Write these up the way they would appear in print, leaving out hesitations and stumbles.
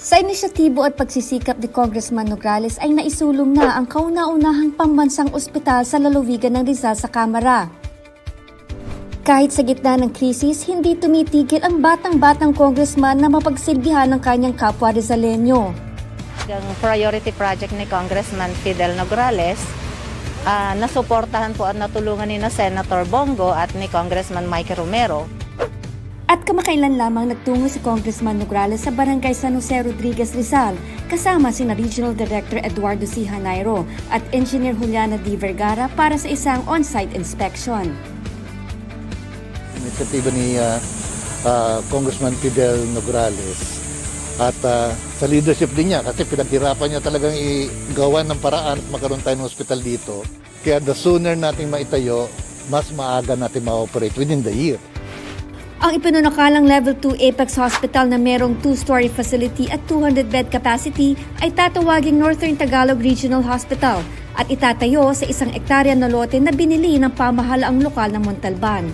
Sa inisyatibo at pagsisikap ni Congressman Nograles ay naisulong na ang kauna-unahang pambansang ospital sa lalawigan ng Rizal sa Kamara. Kahit sa gitna ng krisis, hindi tumitigil ang batang-batang congressman na mapagsilbihan ng kanyang kapwa Rizalenyo. Ang priority project ni Congressman Fidel Nograles, nasuportahan po at natulungan ni na Senator Bongo at ni Congressman Mike Romero. At kamakailan lamang nagtungo si Congressman Nograles sa Barangay San Jose Rodriguez, Rizal, kasama sina Regional Director Eduardo C. Hanairo at Engineer Juliana D. Vergara para sa isang on-site inspection. Inisyatiba ni Congressman Fidel Nograles at sa leadership din niya kasi pinaghirapan niya talagang igawa ng paraan at magkaroon tayo ng hospital dito. Kaya the sooner natin maitayo, mas maaga natin ma-operate within the year. Ang ipinunakalang Level 2 Apex Hospital na merong 2-story facility at 200-bed capacity ay tatawaging Northern Tagalog Regional Hospital at itatayo sa 1 hektarya na lote na binili ng pamahalaang lokal ng Montalban.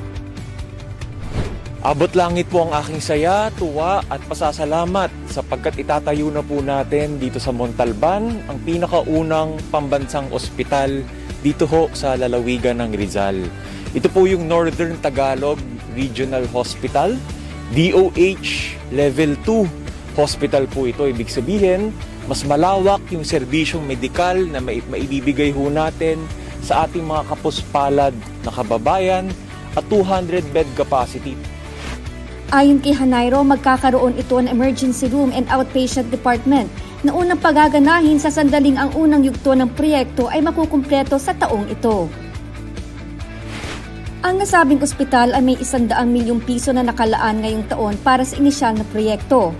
Abot langit po ang aking saya, tuwa at pasasalamat sapagkat itatayo na po natin dito sa Montalban ang pinakaunang pambansang ospital dito ho sa lalawigan ng Rizal. Ito po yung Northern Tagalog Regional Hospital, DOH Level 2 Hospital po ito. Ibig sabihin, mas malawak yung serbisyong medikal na maibibigay ho natin sa ating mga kapuspalad na kababayan at 200-bed capacity. Ayon kay Hanairo, magkakaroon ito ng emergency room and outpatient department na unang pagaganahin sa sandaling ang unang yugto ng proyekto ay makukumpleto sa taong ito. Ang nasabing ospital ay may 100 milyong piso na nakalaan ngayong taon para sa inisyal na proyekto.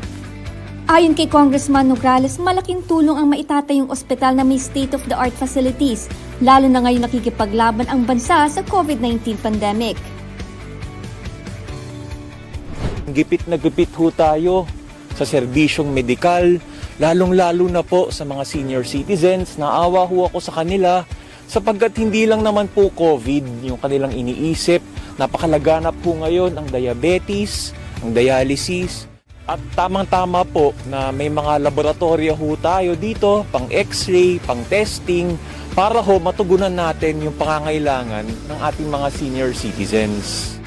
Ayon kay Congressman Nograles, malaking tulong ang maitatayong ospital na may state-of-the-art facilities, lalo na ngayon nakikipaglaban ang bansa sa COVID-19 pandemic. Gipit na gipit ho tayo sa serbisyong medikal, lalong-lalo na po sa mga senior citizens. Naawa ho ako sa kanila sapagkat hindi lang naman po COVID yung kanilang iniisip. Napakalaganap po ngayon ang diabetes, ang dialysis. At tamang-tama po na may mga laboratorio ho tayo dito, pang x-ray, pang testing, para ho matugunan natin yung pangangailangan ng ating mga senior citizens.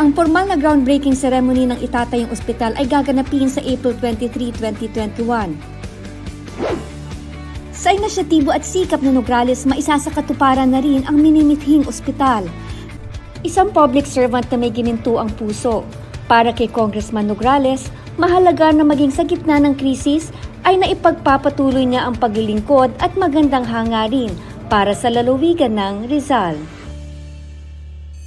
Ang formal na groundbreaking ceremony ng itatayong ospital ay gaganapin sa April 23, 2021. Sa inisyatibo at sikap ng Nograles, maisasakatuparan na rin ang minimithing ospital. Isang public servant na may gininto ang puso. Para kay Congressman Nograles, mahalaga na maging sa gitna ng krisis ay naipagpapatuloy niya ang paglilingkod at magandang hangarin para sa lalawigan ng Rizal.